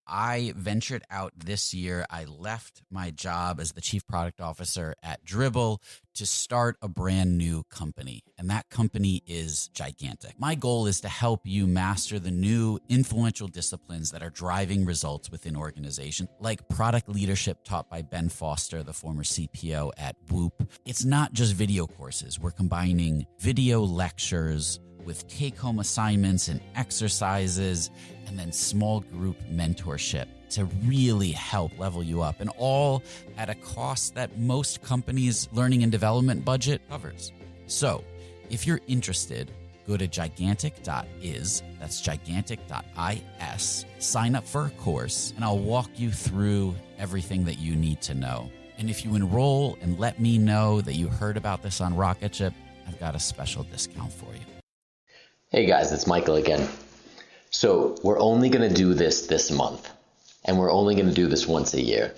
I ventured out this year. I left my job as the chief product officer at Dribbble to start a brand new company. And that company is gigantic. My goal is to help you master the new influential disciplines that are driving results within organizations, like product leadership taught by Ben Foster, the former CPO at Whoop. It's not just video courses. We're combining video lectures with take-home assignments and exercises, and then small group mentorship to really help level you up, and all at a cost that most companies' learning and development budget covers. So if you're interested, go to gigantic.is, that's gigantic.is, sign up for a course, and I'll walk you through everything that you need to know. And if you enroll and let me know that you heard about this on Rocketship, I've got a special discount for you. Hey guys, it's Michael again. So we're only going to do this month, and we're only going to do this once a year.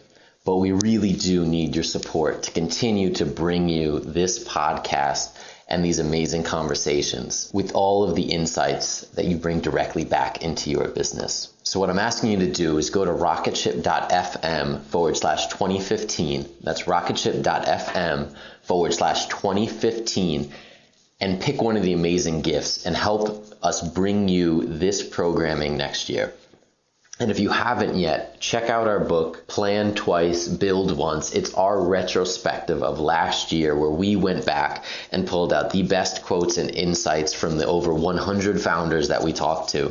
But we really do need your support to continue to bring you this podcast and these amazing conversations with all of the insights that you bring directly back into your business. So what I'm asking you to do is go to rocketship.fm/2015. That's rocketship.fm/2015. and pick one of the amazing gifts and help us bring you this programming next year. And if you haven't yet, check out our book, Plan Twice, Build Once. It's our retrospective of last year where we went back and pulled out the best quotes and insights from the over 100 founders that we talked to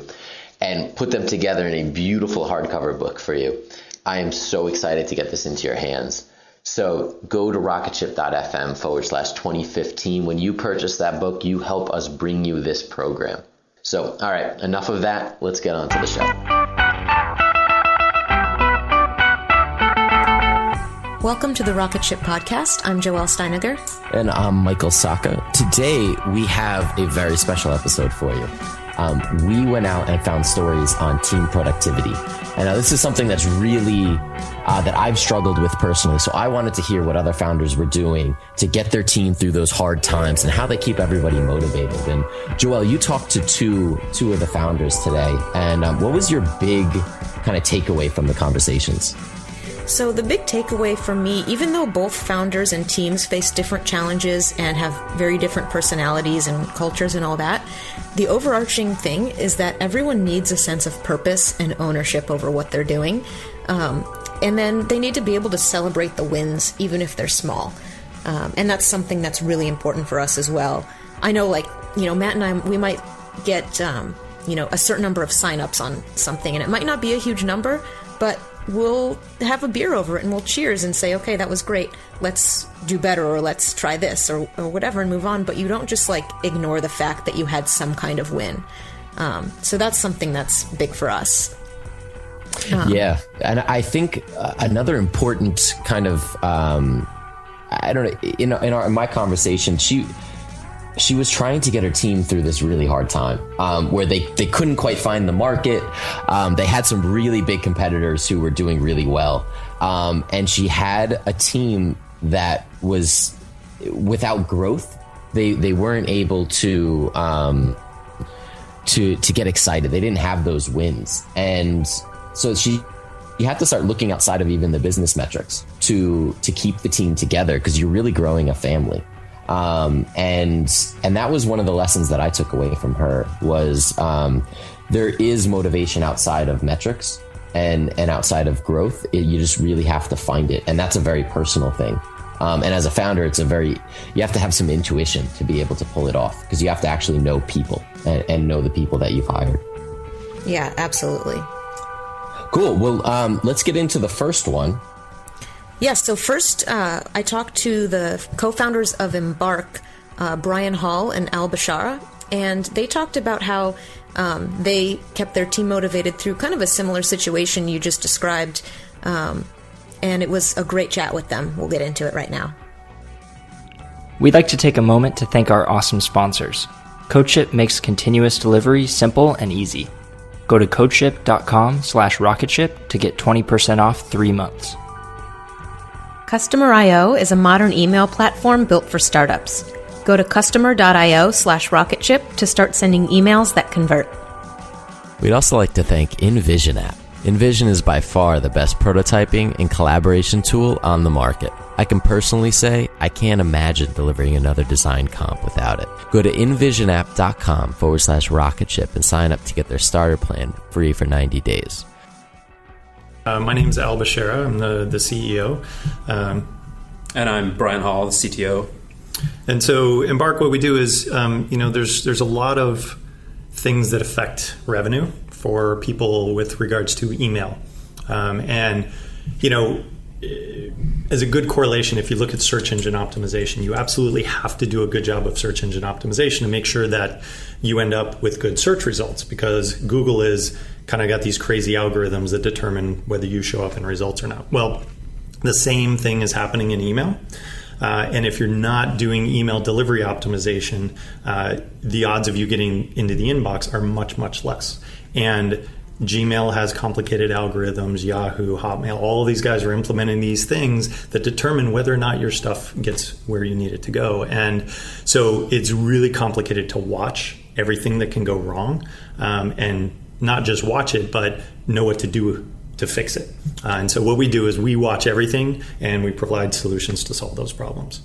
and put them together in a beautiful hardcover book for you. I am so excited to get this into your hands. So go to rocketship.fm/2015. When you purchase that book, you help us bring you this program. So, all right, enough of that. Let's get on to the show. Welcome to the Rocketship podcast. I'm Joelle Steiniger. And I'm Michael Saka. Today, we have a very special episode for you. We went out and found stories on team productivity. And this is something that's really that I've struggled with personally. So I wanted to hear what other founders were doing to get their team through those hard times and how they keep everybody motivated. And Joelle, you talked to two of the founders today. And what was your big kind of takeaway from the conversations? So the big takeaway for me, even though both founders and teams face different challenges and have very different personalities and cultures and all that, the overarching thing is that everyone needs a sense of purpose and ownership over what they're doing. And then they need to be able to celebrate the wins, even if they're small. And that's something that's really important for us as well. I know, Matt and I, we might get, a certain number of signups on something, and it might not be a huge number, but we'll have a beer over it and we'll cheers and say, okay, that was great. Let's do better, or let's try this or whatever and move on. But you don't just ignore the fact that you had some kind of win. So that's something that's big for us. Yeah. And I think another important kind of, I don't know, in my conversation, she was trying to get her team through this really hard time, where they couldn't quite find the market. They had some really big competitors who were doing really well. And she had a team that was without growth. They weren't able to get excited. They didn't have those wins. And so you have to start looking outside of even the business metrics to keep the team together, because you're really growing a family. And that was one of the lessons that I took away from her was, there is motivation outside of metrics and outside of growth. You just really have to find it. And that's a very personal thing. And as a founder, you have to have some intuition to be able to pull it off, because you have to actually know people and know the people that you've hired. Yeah, absolutely. Cool. Well, let's get into the first one. Yes, so first I talked to the co-founders of Embark, Brian Hall and Bsharah, and they talked about how they kept their team motivated through kind of a similar situation you just described, and it was a great chat with them. We'll get into it right now. We'd like to take a moment to thank our awesome sponsors. CodeShip makes continuous delivery simple and easy. Go to codeship.com/rocketship to get 20% off 3 months. Customer.io is a modern email platform built for startups. Go to customer.io/rocketship to start sending emails that convert. We'd also like to thank InVision app. InVision is by far the best prototyping and collaboration tool on the market. I can personally say I can't imagine delivering another design comp without it. Go to invisionapp.com/rocketship and sign up to get their starter plan free for 90 days. My name is Bsharah. I'm the CEO. And I'm Brian Hall, the CTO. And so Embark, what we do is, there's a lot of things that affect revenue for people with regards to email. As a good correlation, if you look at search engine optimization, you absolutely have to do a good job of search engine optimization to make sure that you end up with good search results, because Google is kind of got these crazy algorithms that determine whether you show up in results or not. Well, the same thing is happening in email. And if you're not doing email delivery optimization, the odds of you getting into the inbox are much, much less. And Gmail has complicated algorithms, Yahoo, Hotmail, all of these guys are implementing these things that determine whether or not your stuff gets where you need it to go. And so it's really complicated to watch everything that can go wrong, and not just watch it, but know what to do to fix it. And so what we do is we watch everything and we provide solutions to solve those problems.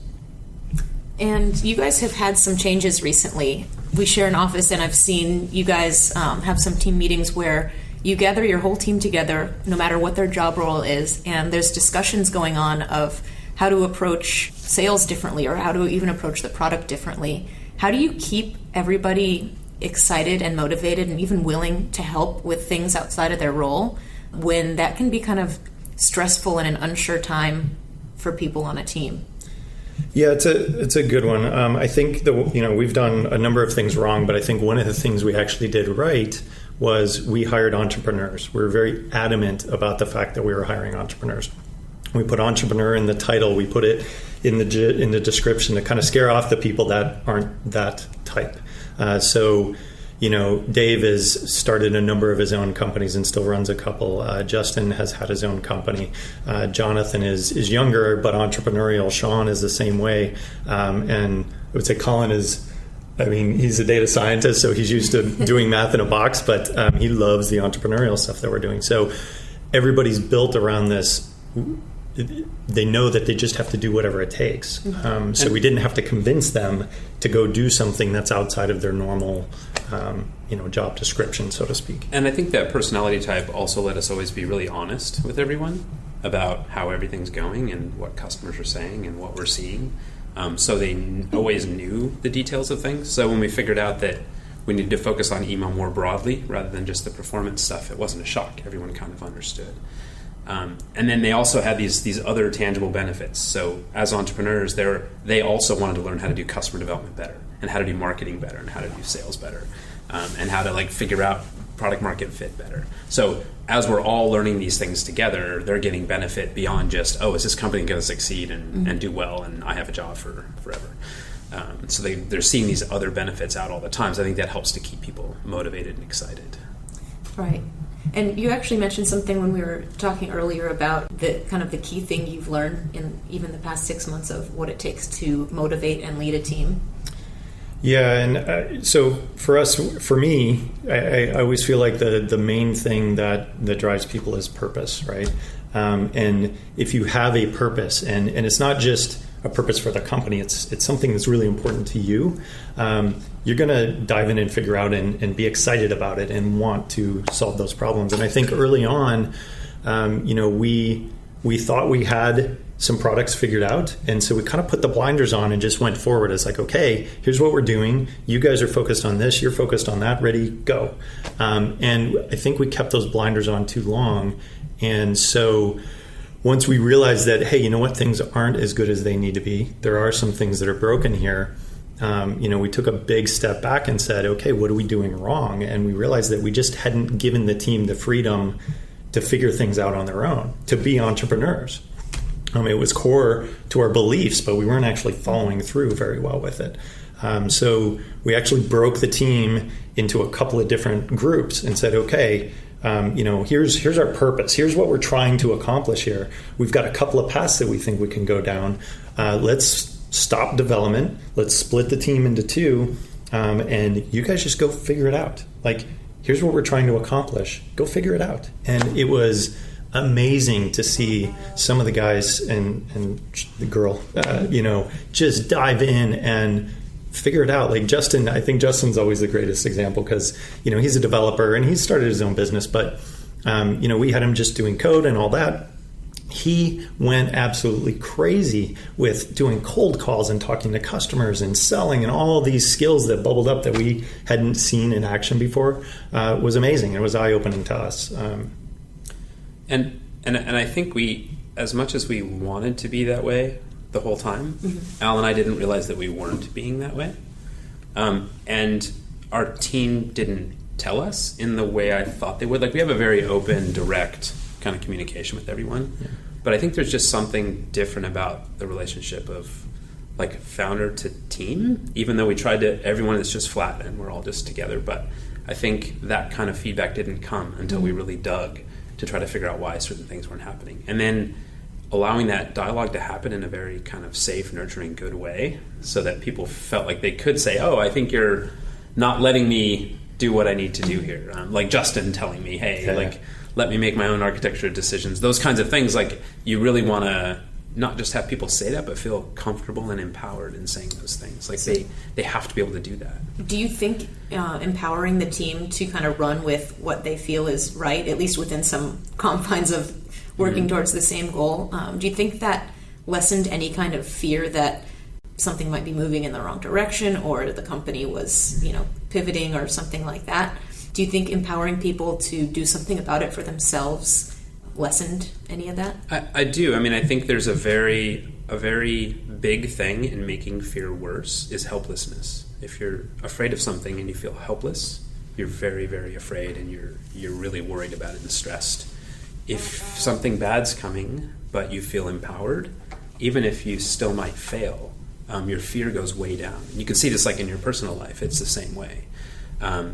And you guys have had some changes recently. We share an office, and I've seen you guys have some team meetings where you gather your whole team together, no matter what their job role is, and there's discussions going on of how to approach sales differently or how to even approach the product differently. How do you keep everybody excited and motivated and even willing to help with things outside of their role when that can be kind of stressful and an unsure time for people on a team? Yeah, it's a good one. I think we've done a number of things wrong, but I think one of the things we actually did right was we hired entrepreneurs. We were very adamant about the fact that we were hiring entrepreneurs. We put entrepreneur in the title. We put it in the description to kind of scare off the people that aren't that type. Dave has started a number of his own companies and still runs a couple. Justin has had his own company. Jonathan is younger but entrepreneurial. Sean is the same way. And I would say Colin he's a data scientist, so he's used to doing math in a box, but he loves the entrepreneurial stuff that we're doing. So everybody's built around this. They know that they just have to do whatever it takes. So we didn't have to convince them to go do something that's outside of their normal job description, so to speak. And I think that personality type also let us always be really honest with everyone about how everything's going and what customers are saying and what we're seeing. So they always knew the details of things. So when we figured out that we needed to focus on email more broadly rather than just the performance stuff, it wasn't a shock. Everyone kind of understood. And then they also had these other tangible benefits. So as entrepreneurs, they also wanted to learn how to do customer development better and how to do marketing better and how to do sales better, and how to figure out product market fit better. So as we're all learning these things together, they're getting benefit beyond just, is this company going to succeed and do well and I have a job for forever. So they're seeing these other benefits out all the time. So I think that helps to keep people motivated and excited. Right. And you actually mentioned something when we were talking earlier about the kind of the key thing you've learned in even the past 6 months of what it takes to motivate and lead a team. Yeah, and so for me, I always feel like the main thing that drives people is purpose, right? And if you have a purpose, and it's not just a purpose for the company, it's something that's really important to you, you're going to dive in and figure out and be excited about it and want to solve those problems. And I think early on, we thought we had some products figured out, and so we kind of put the blinders on and just went forward. It's like, okay, here's what we're doing. You guys are focused on this. You're focused on that. Ready, go. And I think we kept those blinders on too long. And so once we realized that, hey, you know what, things aren't as good as they need to be. There are some things that are broken here. We took a big step back and said, okay, what are we doing wrong? And we realized that we just hadn't given the team the freedom to figure things out on their own, to be entrepreneurs. It was core to our beliefs, but we weren't actually following through very well with it. So we actually broke the team into a couple of different groups and said, okay, here's our purpose. Here's what we're trying to accomplish here. We've got a couple of paths that we think we can go down. Let's stop development. Let's split the team into two, and you guys just go figure it out. here's what we're trying to accomplish. Go figure it out. And it was amazing to see some of the guys and the girl, just dive in and figure it out. Like Justin, I think Justin's always the greatest example because, he's a developer and he's started his own business, but, we had him just doing code and all that. He went absolutely crazy with doing cold calls and talking to customers and selling, and all these skills that bubbled up that we hadn't seen in action before. Was amazing. It was eye-opening to us. And I think we, as much as we wanted to be that way the whole time, Al and I didn't realize that we weren't being that way. And our team didn't tell us in the way I thought they would. Like, we have a very open, direct kind of communication with everyone. Yeah. But I think there's just something different about the relationship of like founder to team, even though we tried to, everyone is just flat and we're all just together. But I think that kind of feedback didn't come until we really dug to try to figure out why certain things weren't happening. And then allowing that dialogue to happen in a very kind of safe, nurturing, good way so that people felt like they could say, oh, I think you're not letting me do what I need to do here. Like Justin telling me, hey, let me make my own architecture decisions. Those kinds of things, like you really want to not just have people say that, but feel comfortable and empowered in saying those things. Like they have to be able to do that. Do you think empowering the team to kind of run with what they feel is right, at least within some confines of working towards the same goal, do you think that lessened any kind of fear that something might be moving in the wrong direction or the company was, pivoting or something like that? Do you think empowering people to do something about it for themselves lessened any of that? I do. I mean, I think there's a very big thing in making fear worse is helplessness. If you're afraid of something and you feel helpless, you're very, very afraid and you're really worried about it and stressed. If something bad's coming, but you feel empowered, even if you still might fail, your fear goes way down. And you can see this like in your personal life. It's the same way.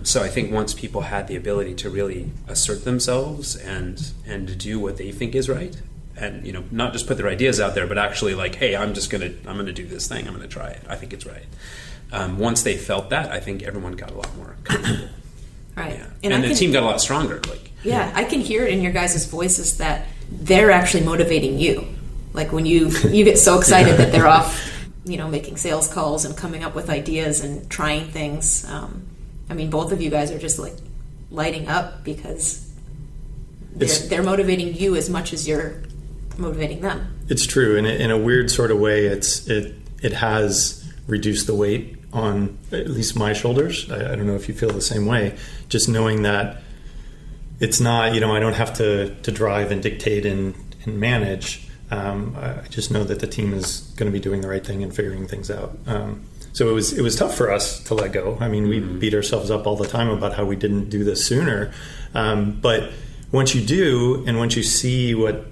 So I think once people had the ability to really assert themselves and do what they think is right, and not just put their ideas out there, but actually like, hey, I'm gonna do this thing. I'm gonna try it. I think it's right. Once they felt that, I think everyone got a lot more comfortable. Right. Yeah. And the team got a lot stronger. Yeah, I can hear it in your guys' voices that they're actually motivating you. Like when you get so excited that they're off, making sales calls and coming up with ideas and trying things. I mean, both of you guys are just like lighting up because they're motivating you as much as you're motivating them. It's true. In a weird sort of way, it has reduced the weight on at least my shoulders. I don't know if you feel the same way. Just knowing that it's not, I don't have to drive and dictate and manage. I just know that the team is going to be doing the right thing and figuring things out. So it was tough for us to let go. I mean, we beat ourselves up all the time about how we didn't do this sooner. But once you do, and once you see what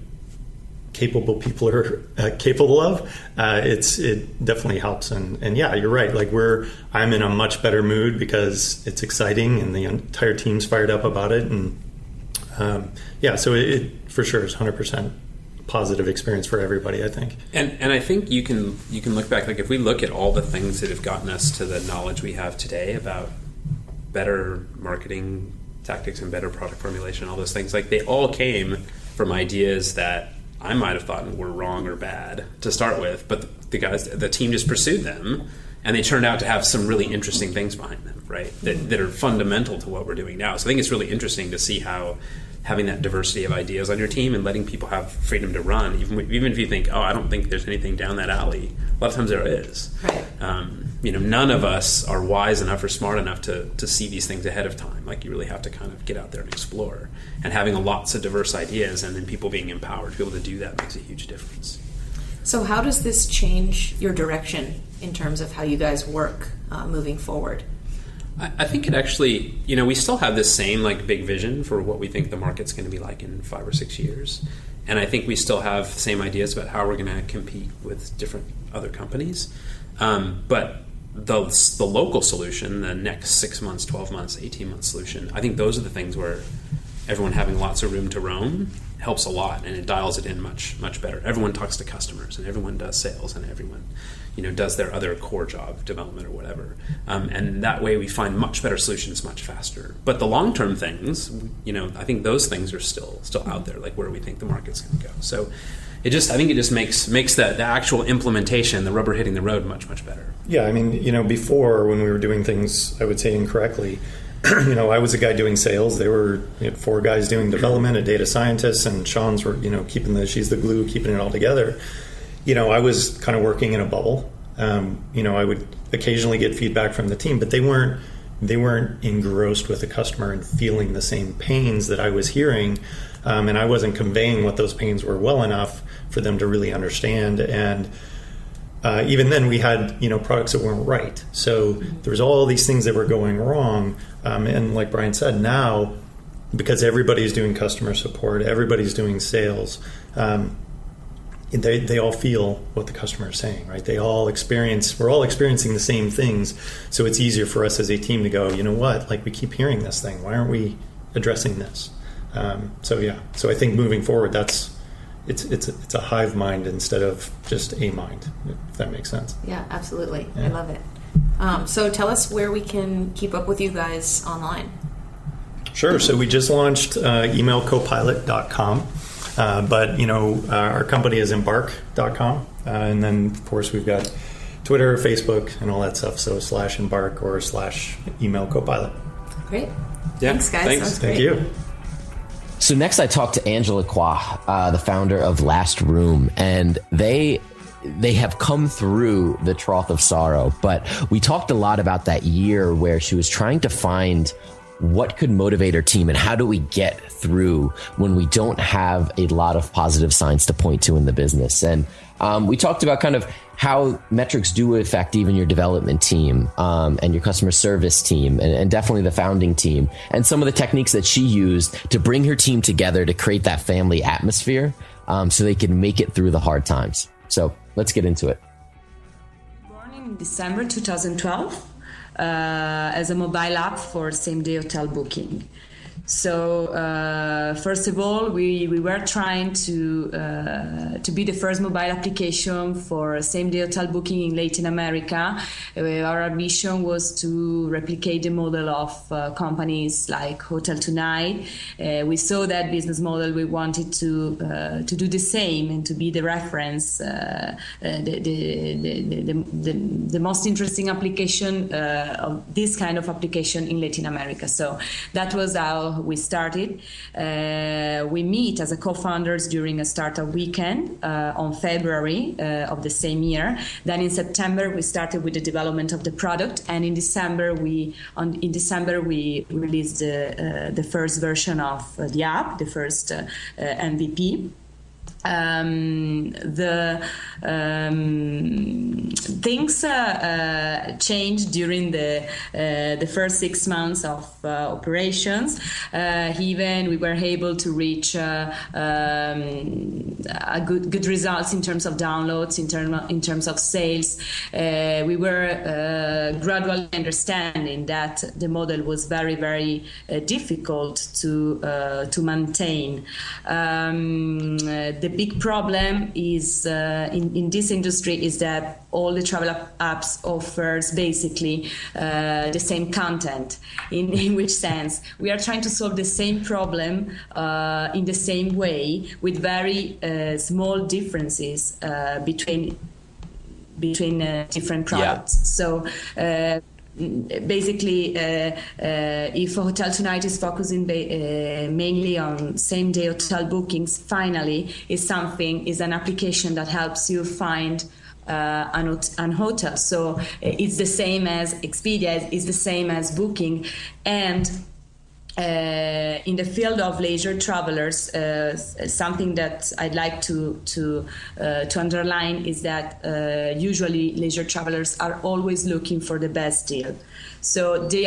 capable people are capable of, it definitely helps. And yeah, you're right. Like I'm in a much better mood because it's exciting and the entire team's fired up about it. And so it for sure is 100% positive experience for everybody, I think. And I think you can look back, like if we look at all the things that have gotten us to the knowledge we have today about better marketing tactics and better product formulation, all those things, like they all came from ideas that I might have thought were wrong or bad to start with, but the team just pursued them and they turned out to have some really interesting things behind them, right? That are fundamental to what we're doing now. So I think it's really interesting to see how having that diversity of ideas on your team and letting people have freedom to run, even if you think, oh, I don't think there's anything down that alley, a lot of times there is. Right. None of us are wise enough or smart enough to see these things ahead of time. Like you really have to kind of get out there and explore. And having lots of diverse ideas and then people being empowered to be able to do that makes a huge difference. So how does this change your direction in terms of how you guys work moving forward? I think it actually, we still have this same big vision for what we think the market's going to be like in 5 or 6 years. And I think we still have the same ideas about how we're going to compete with different other companies. But the local solution, the next 6 months, 12 months, 18-month solution, I think those are the things where everyone having lots of room to roam helps a lot, and it dials it in much better. Everyone talks to customers, and everyone does sales, and everyone does their other core job, development or whatever, and that way we find much better solutions much faster. But the long-term things, I think those things are still out there, like where we think the market's going to go. So I think it just makes the actual implementation, the rubber hitting the road, much better. Yeah, I mean, before, when we were doing things, I would say incorrectly, I was a guy doing sales. There were 4 guys doing development, a data scientist, and Sean's were, she's the glue, keeping it all together. I was kind of working in a bubble. I would occasionally get feedback from the team, but they weren't engrossed with the customer and feeling the same pains that I was hearing. And I wasn't conveying what those pains were well enough for them to really understand. And even then we had, products that weren't right. So there was all these things that were going wrong. And like Brian said, now, because everybody's doing customer support, everybody's doing sales, they all feel what the customer is saying, right? We're all experiencing the same things. So it's easier for us as a team to go, you know what, like we keep hearing this thing. Why aren't we addressing this? So I think moving forward, it's a hive mind instead of just a mind, if that makes sense. Yeah, absolutely. Yeah. I love it. So tell us where we can keep up with you guys online. Sure. So we just launched emailcopilot.com. But our company is embark.com, and then of course we've got Twitter, Facebook, and all that stuff. So /embark or /emailcopilot. Great. Yeah, Thanks, guys. thanks. Thank you. So next I talked to Angela Kwa, the founder of Last Room, and they have come through the trough of sorrow. But we talked a lot about that year where she was trying to find what could motivate her team and how do we get through when we don't have a lot of positive signs to point to in the business. And we talked about kind of how metrics do affect even your development team and your customer service team and definitely the founding team, and some of the techniques that she used to bring her team together to create that family atmosphere so they can make it through the hard times. So let's get into it. Born in December 2012 as a mobile app for same-day hotel booking. So first of all, we were trying to be the first mobile application for same-day hotel booking in Latin America. Our ambition was to replicate the model of companies like Hotel Tonight. We saw that business model. We wanted to do the same and to be the reference, the most interesting application of this kind of application in Latin America. So that was how we started. We meet as a co-founders during a startup weekend on February of the same year. Then in September we started with the development of the product, and in December we released the first version of the app, the first MVP. Things changed during the first 6 months of operations. Even we were able to reach good results in terms of downloads, in terms of sales. We were gradually understanding that the model was very, very difficult to maintain. The big problem is in this industry is that all the travel apps offers basically the same content. In which sense we are trying to solve the same problem in the same way with very small differences between different products. Yeah. So. Basically, if Hotel Tonight is focusing mainly on same-day hotel bookings, finally is an application that helps you find an hotel. So it's the same as Expedia, it's the same as Booking, and in the field of leisure travelers, something that I'd like to underline is that usually leisure travelers are always looking for the best deal. So they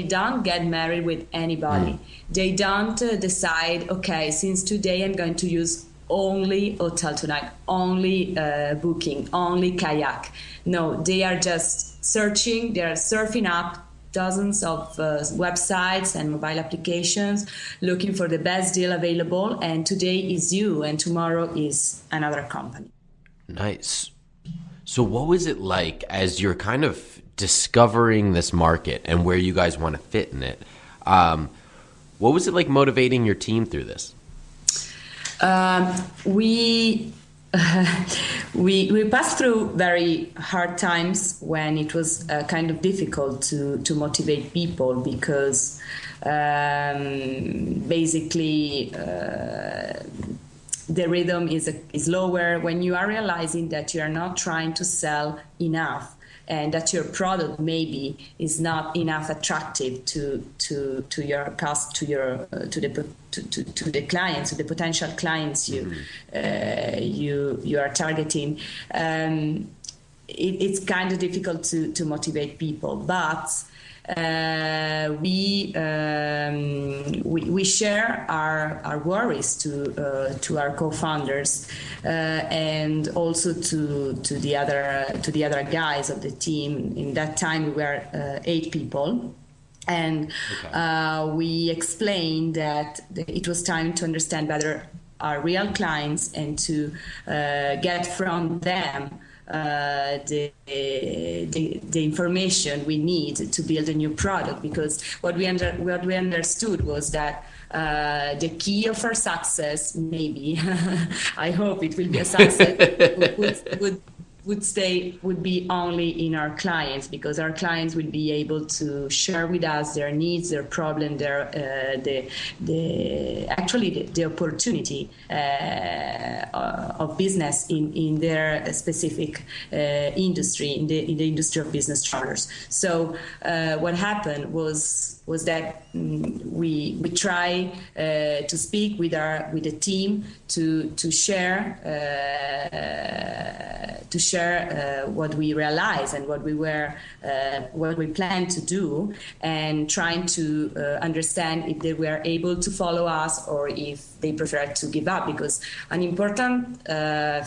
don't get married with anybody. They don't decide, okay, since today I'm going to use only Hotel Tonight, only Booking, only Kayak. No, they are just searching, they are surfing up dozens of websites and mobile applications, looking for the best deal available. And today is you, and tomorrow is another company. Nice. So what was it like as you're kind of discovering this market and where you guys want to fit in it? What was it like motivating your team through this? We passed through very hard times when it was kind of difficult to motivate people, because basically the rhythm is lower when you are realizing that you are not trying to sell enough, and that your product maybe is not enough attractive to your to the clients, to the potential clients you are targeting. It's kind of difficult to motivate people, but we share our worries to our co-founders and also to the other guys of the team. In that time, we were 8 people. And we explained that it was time to understand better our real clients and to get from them the information we need to build a new product. Because what we understood was that the key of our success, maybe I hope it will be a success, would be only in our clients, because our clients will be able to share with us their needs, their problem, the opportunity of business in their specific industry, in the industry of business charters. So what happened was that we try to speak with the team to share what we realized and what we planned to do, and trying to understand if they were able to follow us or if they prefer to give up. Because an important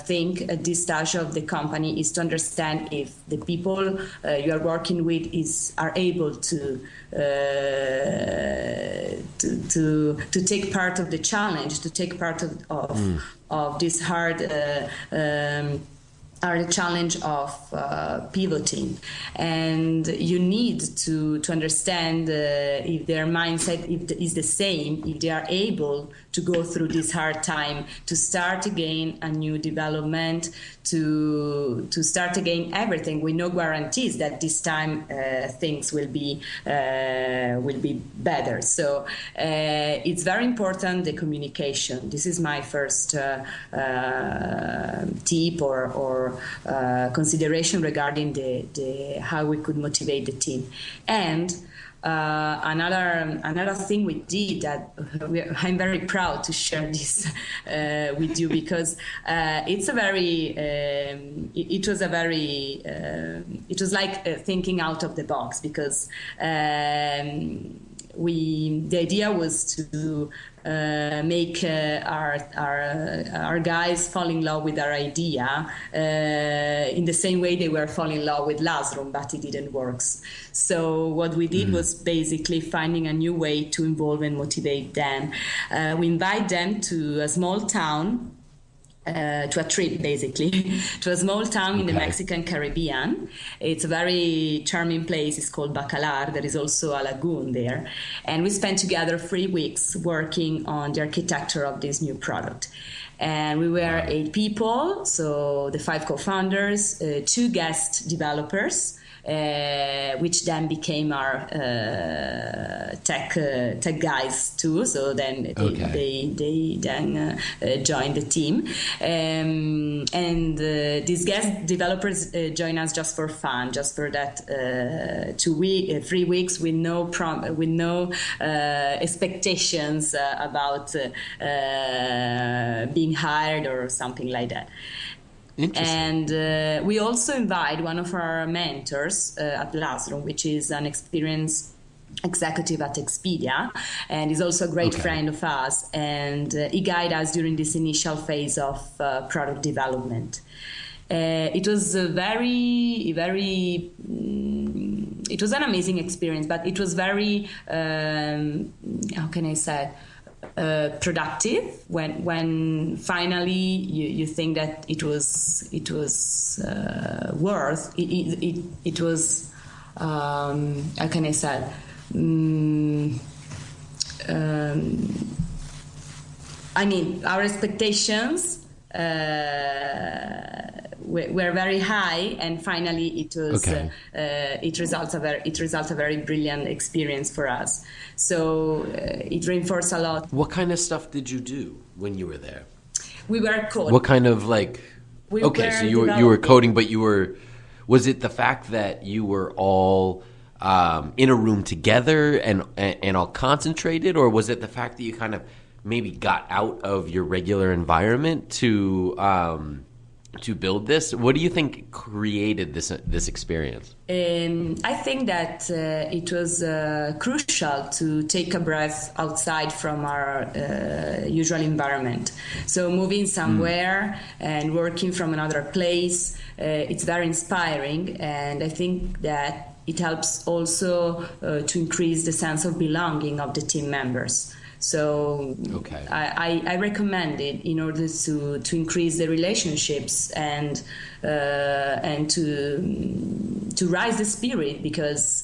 thing at this stage of the company is to understand if the people you are working with are able to take part of the challenge, to take part of this hard the challenge of pivoting. And you need to understand if their mindset is the same, if they are able to go through this hard time, to start again a new development, to start again everything. We no guarantees that this time things will be better. So it's very important, the communication. This is my first tip or consideration regarding the how we could motivate the team. And another thing we did that I'm very proud to share this with you, because it was like thinking out of the box, because the idea was to make our guys fall in love with our idea in the same way they were falling in love with Lazarus, but it didn't work. So what we did was basically finding a new way to involve and motivate them. We invite them to a small town, to a trip, basically, to a small town in the Mexican Caribbean. It's a very charming place. It's called Bacalar. There is also a lagoon there. And we spent together 3 weeks working on the architecture of this new product. And we were 8 people, so the 5 co-founders, 2 guest developers, which then became our tech guys too. So then they then joined the team, and these guest developers join us just for fun, just for that 3 weeks with no expectations about being hired or something like that. And we also invite one of our mentors at Lazarus, which is an experienced executive at Expedia, and is also a great friend of us. And he guided us during this initial phase of product development. It was very, very it was an amazing experience, but it was very how can I say, productive when finally you think that it was worth it. It was how can I say, I mean, our expectations were very high, and finally it was it results a very brilliant experience for us. So it reinforced a lot. What kind of stuff did you do when you were there? We were coding. What kind of like? So you were coding, but was it the fact that you were all in a room together and all concentrated, or was it the fact that you kind of maybe got out of your regular environment to build this? What do you think created this experience? I think that it was crucial to take a breath outside from our usual environment. So moving somewhere and working from another place, it's very inspiring, and I think that it helps also to increase the sense of belonging of the team members. So I recommend it in order to increase the relationships and to rise the spirit, because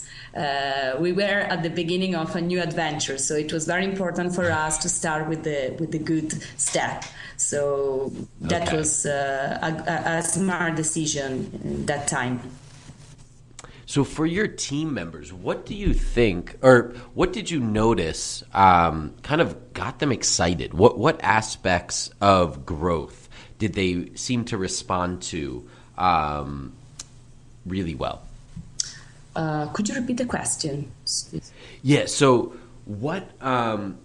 we were at the beginning of a new adventure. So it was very important for us to start with the good step. So that was a smart decision that time. So for your team members, what do you think, or what did you notice kind of got them excited? What aspects of growth did they seem to respond to really well? Could you repeat the question? Yeah, so what,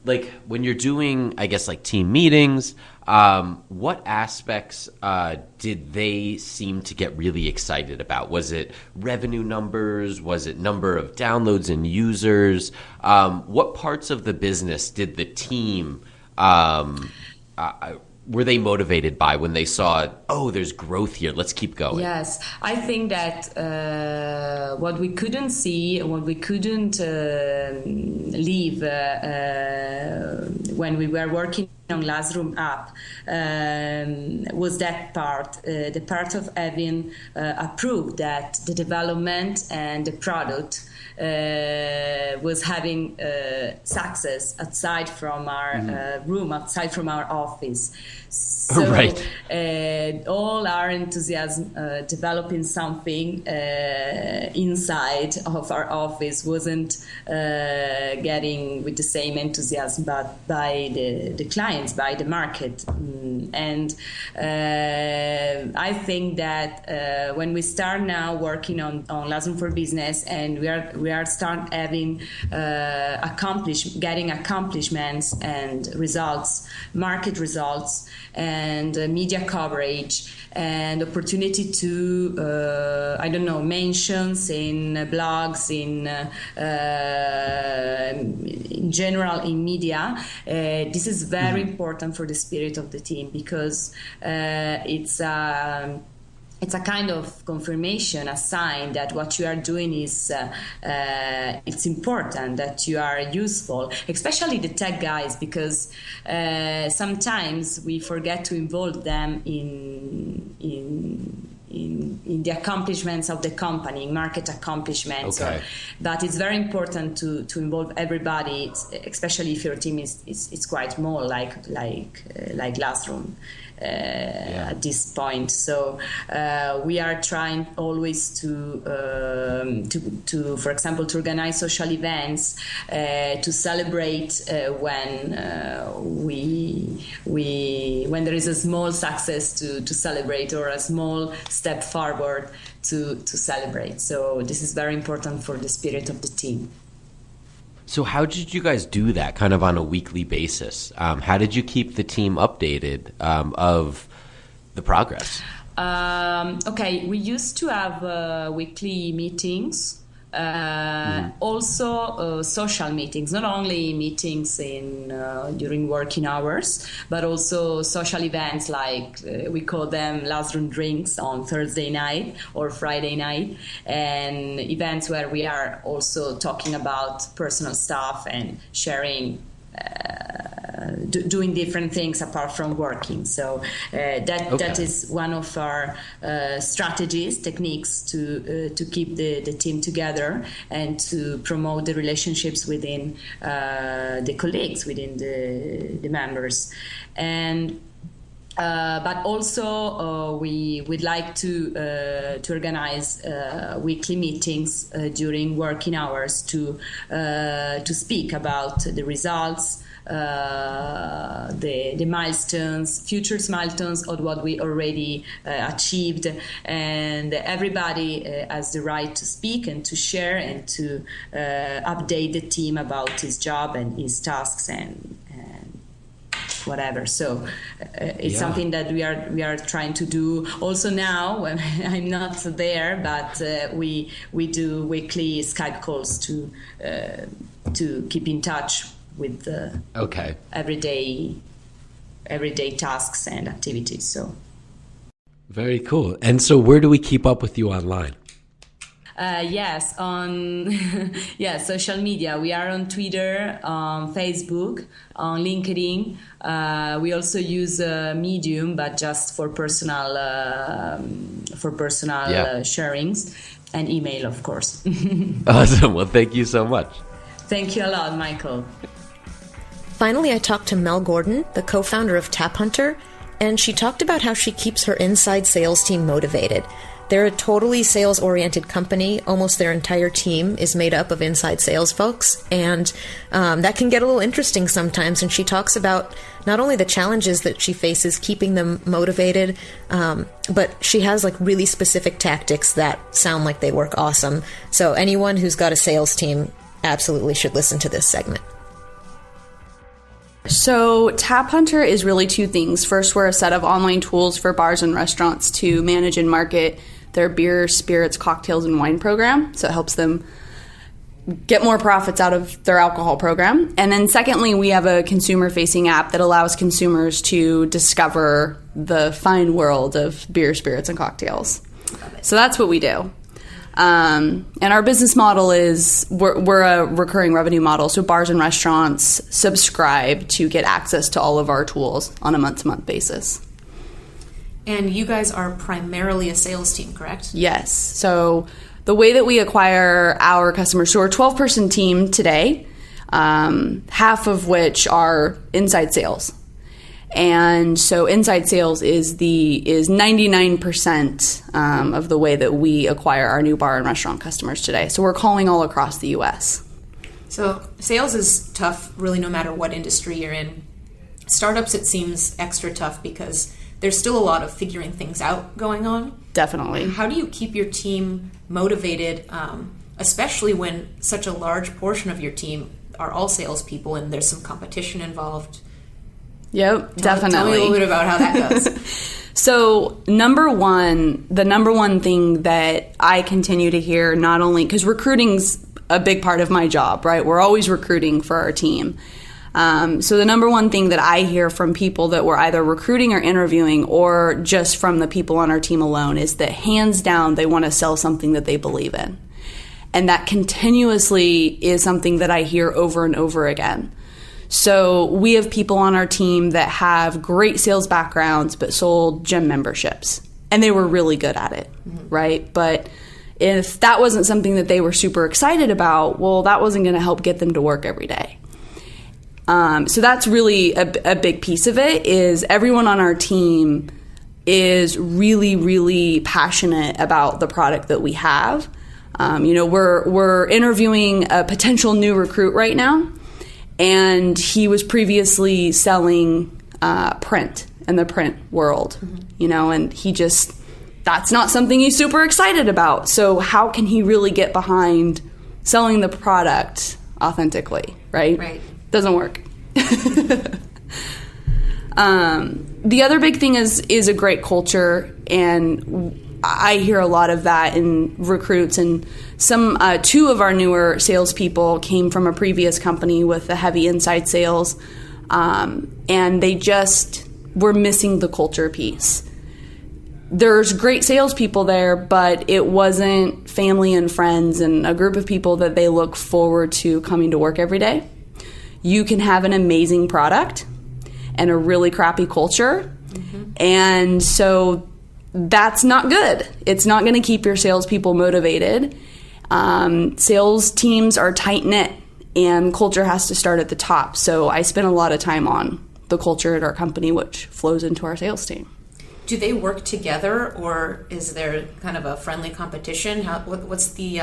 like when you're doing, I guess, like team meetings, what aspects did they seem to get really excited about? Was it revenue numbers? Was it number of downloads and users? What parts of the business did the team, were they motivated by when they saw, oh, there's growth here, let's keep going? Yes, I think that what we couldn't see, what we couldn't leave when we were working on Classroom app was that part, the part of having approved that the development and the product was having success outside from our room, outside from our office. So all our enthusiasm developing something inside of our office wasn't getting with the same enthusiasm, but by the clients, by the market. And I think that when we start now working on Classroom for Business, and we are start having getting accomplishments and results, market results, and media coverage, and opportunity to mentions in blogs, in general in media. This is very important for the spirit of the team, because it's a kind of confirmation, a sign that what you are doing is it's important, that you are useful, especially the tech guys, because sometimes we forget to involve them in the accomplishments of the company, market accomplishments. But it's very important to involve everybody, especially if your team is quite small, like Classroom. At this point, so we are trying always to, for example, to organize social events, to celebrate when there is a small success to celebrate, or a small step forward to celebrate. So this is very important for the spirit of the team. So how did you guys do that kind of on a weekly basis? How did you keep the team updated of the progress? We used to have weekly meetings Also social meetings, not only meetings in during working hours, but also social events like we call them last room drinks on Thursday night or Friday night, and events where we are also talking about personal stuff and sharing doing different things apart from working. So that is one of our strategies, techniques to keep the team together and to promote the relationships within the colleagues, within the members. And but also we would like to organize weekly meetings during working hours to speak about the results, the milestones, future milestones of what we already achieved, and everybody has the right to speak and to share and to update the team about his job and his tasks and whatever. So it's something that we are trying to do also now when I'm not there, but we do weekly Skype calls to keep in touch with everyday tasks and activities. So very cool. And so where do we keep up with you online? Yes, on social media. We are on Twitter, on Facebook, on LinkedIn. We also use Medium, but just for personal sharings, and email, of course. Awesome. Well, thank you so much. Thank you a lot, Michael. Finally, I talked to Mel Gordon, the co-founder of Tap Hunter, and she talked about how she keeps her inside sales team motivated. They're a totally sales-oriented company. Almost their entire team is made up of inside sales folks, and that can get a little interesting sometimes. And she talks about not only the challenges that she faces keeping them motivated, but she has like really specific tactics that sound like they work awesome. So anyone who's got a sales team absolutely should listen to this segment. So Tap Hunter is really two things. First, we're a set of online tools for bars and restaurants to manage and market their beer, spirits, cocktails, and wine program. So it helps them get more profits out of their alcohol program. And then secondly, we have a consumer-facing app that allows consumers to discover the fine world of beer, spirits, and cocktails. So that's what we do. And our business model is we're a recurring revenue model. So bars and restaurants subscribe to get access to all of our tools on a month-to-month basis. And you guys are primarily a sales team, correct? Yes. So the way that we acquire our customers, so we're a 12-person team today, half of which are inside sales. And so inside sales is 99% of the way that we acquire our new bar and restaurant customers today. So we're calling all across the U.S. So sales is tough really no matter what industry you're in. Startups, it seems extra tough because there's still a lot of figuring things out going on. Definitely. How do you keep your team motivated, especially when such a large portion of your team are all salespeople and there's some competition involved? Yep, definitely. Tell me a little bit about how that goes. So the number one thing that I continue to hear, not only because recruiting's a big part of my job, right? We're always recruiting for our team. So the number one thing that I hear from people that we're either recruiting or interviewing or just from the people on our team alone is that hands down they want to sell something that they believe in. And that continuously is something that I hear over and over again. So we have people on our team that have great sales backgrounds but sold gym memberships. And they were really good at it, right? But if that wasn't something that they were super excited about, well, that wasn't going to help get them to work every day. So that's really a big piece of it is everyone on our team is really, really passionate about the product that we have. We're interviewing a potential new recruit right now, and he was previously selling print in the print world, and that's not something he's super excited about. So how can he really get behind selling the product authentically, right? Right. Doesn't work. The other big thing is a great culture, and I hear a lot of that in recruits, and two of our newer salespeople came from a previous company with a heavy inside sales, and they just were missing the culture piece. There's great salespeople there, but it wasn't family and friends and a group of people that they look forward to coming to work every day. You can have an amazing product and a really crappy culture, and so that's not good. It's not going to keep your salespeople motivated. Sales teams are tight-knit, and culture has to start at the top. So I spend a lot of time on the culture at our company, which flows into our sales team. Do they work together, or is there kind of a friendly competition? What's the...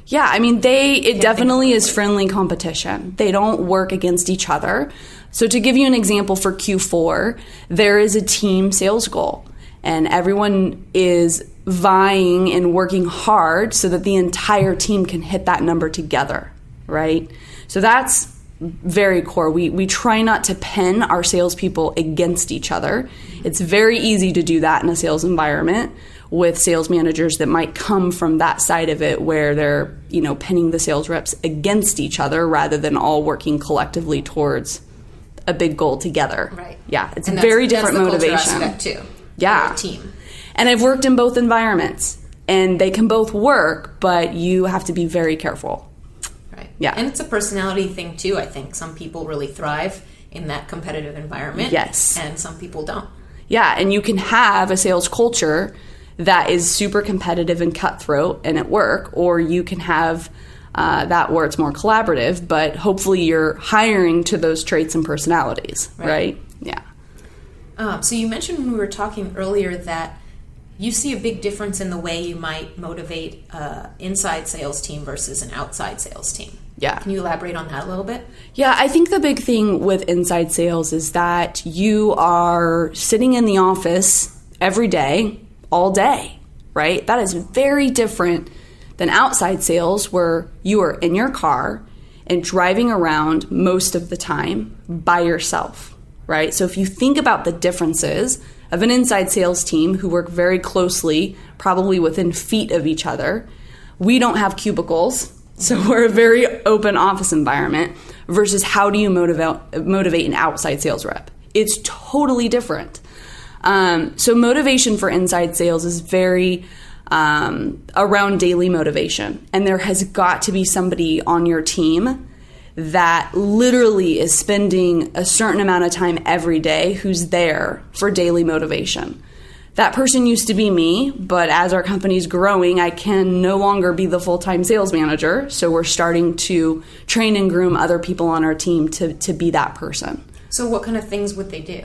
Yeah, I mean, it definitely is friendly competition. They don't work against each other. So to give you an example for Q4, there is a team sales goal, and everyone is vying and working hard so that the entire team can hit that number together, right? So that's very core. We try not to pin our salespeople against each other. It's very easy to do that in a sales environment with sales managers that might come from that side of it, where they're, pinning the sales reps against each other rather than all working collectively towards a big goal together. Right. Yeah, it's a very different motivation. That's the culture aspect too. Yeah. Team. And I've worked in both environments, and they can both work, but you have to be very careful. Right. Yeah. And it's a personality thing too, I think. Some people really thrive in that competitive environment. Yes. And some people don't. Yeah, and you can have a sales culture that is super competitive and cutthroat and at work, or you can have that where it's more collaborative, but hopefully you're hiring to those traits and personalities, right? Yeah. So you mentioned when we were talking earlier that you see a big difference in the way you might motivate an inside sales team versus an outside sales team. Yeah. Can you elaborate on that a little bit? Yeah, I think the big thing with inside sales is that you are sitting in the office every day, all day, right? That is very different than outside sales, where you are in your car and driving around most of the time by yourself, right? So if you think about the differences of an inside sales team who work very closely, probably within feet of each other, we don't have cubicles, so we're a very open office environment, versus how do you motivate an outside sales rep? It's totally different. So motivation for inside sales is very around daily motivation. And there has got to be somebody on your team that literally is spending a certain amount of time every day who's there for daily motivation. That person used to be me, but as our company's growing, I can no longer be the full-time sales manager. So we're starting to train and groom other people on our team to be that person. So what kind of things would they do?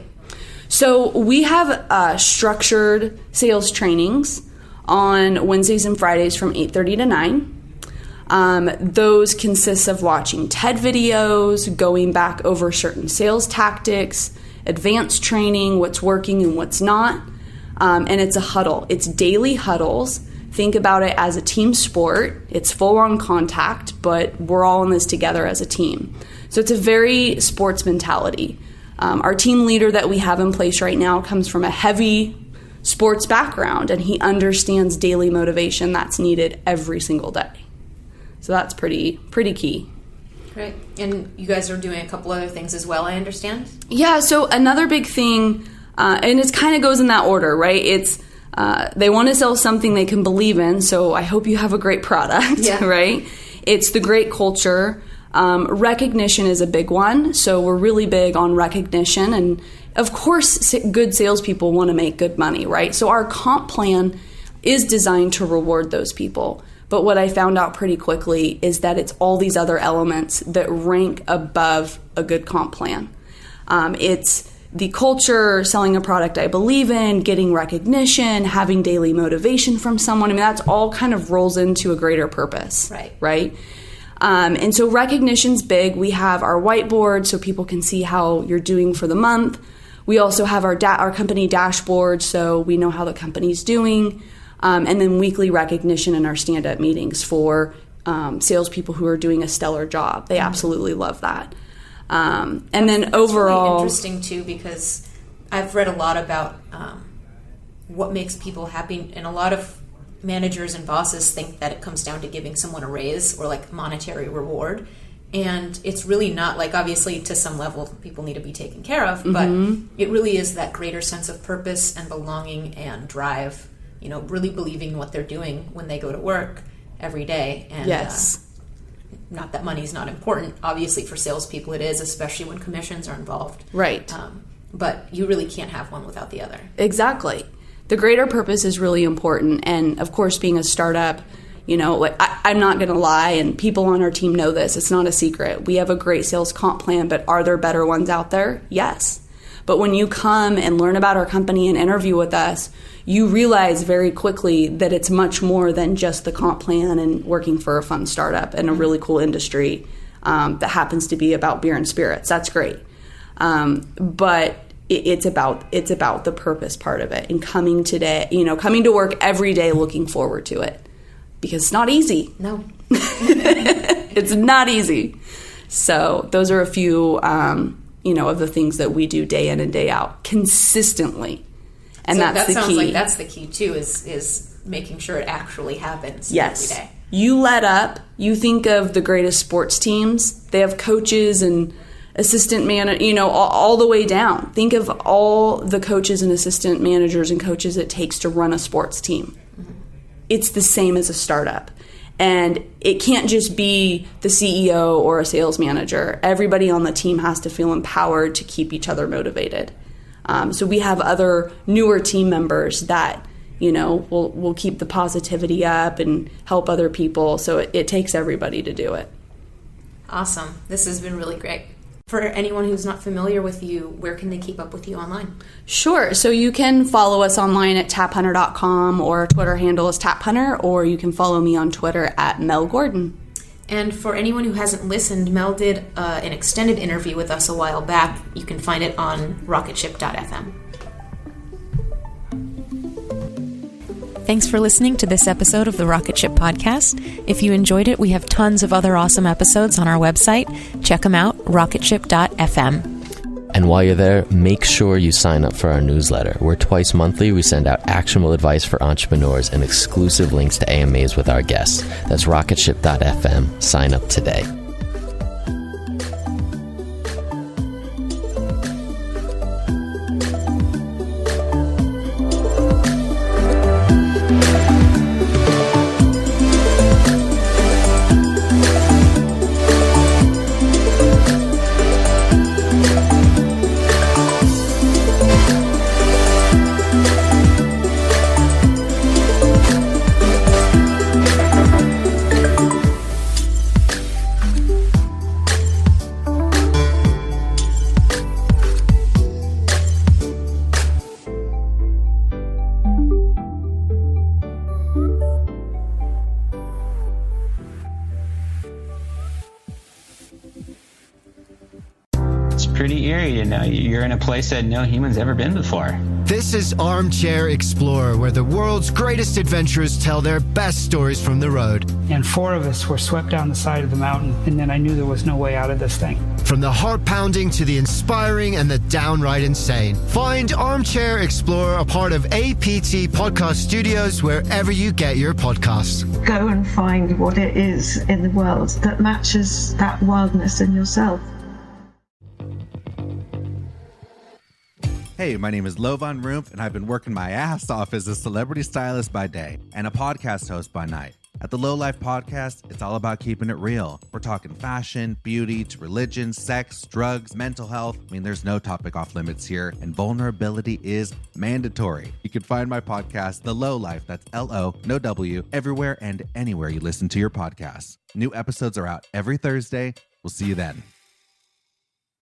So we have structured sales trainings on Wednesdays and Fridays from 8:30 to 9. Those consist of watching TED videos, going back over certain sales tactics, advanced training, what's working and what's not. And it's a huddle. It's daily huddles. Think about it as a team sport. It's full-on contact, but we're all in this together as a team. So it's a very sports mentality. Our team leader that we have in place right now comes from a heavy sports background, and he understands daily motivation that's needed every single day. So that's pretty key. Great. And you guys are doing a couple other things as well, I understand? Yeah, so another big thing, and it kind of goes in that order, right? It's they want to sell something they can believe in, so I hope you have a great product, right? It's the great culture. Recognition is a big one, so we're really big on recognition, and of course good salespeople want to make good money, right? So our comp plan is designed to reward those people, but what I found out pretty quickly is that it's all these other elements that rank above a good comp plan. It's the culture, selling a product I believe in, getting recognition, having daily motivation from someone. I mean, that's all kind of rolls into a greater purpose, right? And so recognition's big. We have our whiteboard so people can see how you're doing for the month. We also have our company dashboard so we know how the company's doing. And then weekly recognition in our stand-up meetings for salespeople who are doing a stellar job. They absolutely love that. And then overall... Really interesting too, because I've read a lot about what makes people happy. And a lot of managers and bosses think that it comes down to giving someone a raise or like monetary reward. And it's really not. Like, obviously to some level people need to be taken care of, but it really is that greater sense of purpose and belonging and drive, you know, really believing what they're doing when they go to work every day. And not that money's not important. Obviously for salespeople it is, especially when commissions are involved. Right. But you really can't have one without the other. Exactly. The greater purpose is really important. And of course, being a startup, you know, like I'm not going to lie, and people on our team know this. It's not a secret. We have a great sales comp plan, but are there better ones out there? Yes. But when you come and learn about our company and interview with us, you realize very quickly that it's much more than just the comp plan and working for a fun startup in a really cool industry that happens to be about beer and spirits. That's great. But it's about the purpose part of it, and coming to work every day looking forward to it, because it's not easy. No. It's not easy. So those are a few, of the things that we do day in and day out consistently. And so that's the key. That sounds like that's the key too, is making sure it actually happens every day. You let up. You think of the greatest sports teams. They have coaches and assistant all the way down. Think of all the coaches and assistant managers and coaches it takes to run a sports team. It's the same as a startup. And it can't just be the CEO or a sales manager. Everybody on the team has to feel empowered to keep each other motivated. So we have other newer team members that, will keep the positivity up and help other people. So it takes everybody to do it. Awesome. This has been really great. For anyone who's not familiar with you, where can they keep up with you online? Sure. So you can follow us online at taphunter.com, or our Twitter handle is taphunter, or you can follow me on Twitter at Mel Gordon. And for anyone who hasn't listened, Mel did an extended interview with us a while back. You can find it on rocketship.fm. Thanks for listening to this episode of the Rocketship podcast. If you enjoyed it, we have tons of other awesome episodes on our website. Check them out, rocketship.fm. And while you're there, make sure you sign up for our newsletter. We're twice monthly. We send out actionable advice for entrepreneurs and exclusive links to AMAs with our guests. That's rocketship.fm. Sign up today. Pretty eerie, you're in a place that no human's ever been before. This is Armchair Explorer, where the world's greatest adventurers tell their best stories from the road. And 4 of us were swept down the side of the mountain, and then I knew there was no way out of this thing. From the heart-pounding to the inspiring and the downright insane. Find Armchair Explorer, a part of APT Podcast Studios, wherever you get your podcasts. Go and find what it is in the world that matches that wildness in yourself. Hey, my name is Lovan Rumpf, and I've been working my ass off as a celebrity stylist by day and a podcast host by night. At the Low Life Podcast, it's all about keeping it real. We're talking fashion, beauty, to religion, sex, drugs, mental health. I mean, there's no topic off limits here, and vulnerability is mandatory. You can find my podcast, The Low Life, that's L-O, no W, everywhere and anywhere you listen to your podcasts. New episodes are out every Thursday. We'll see you then.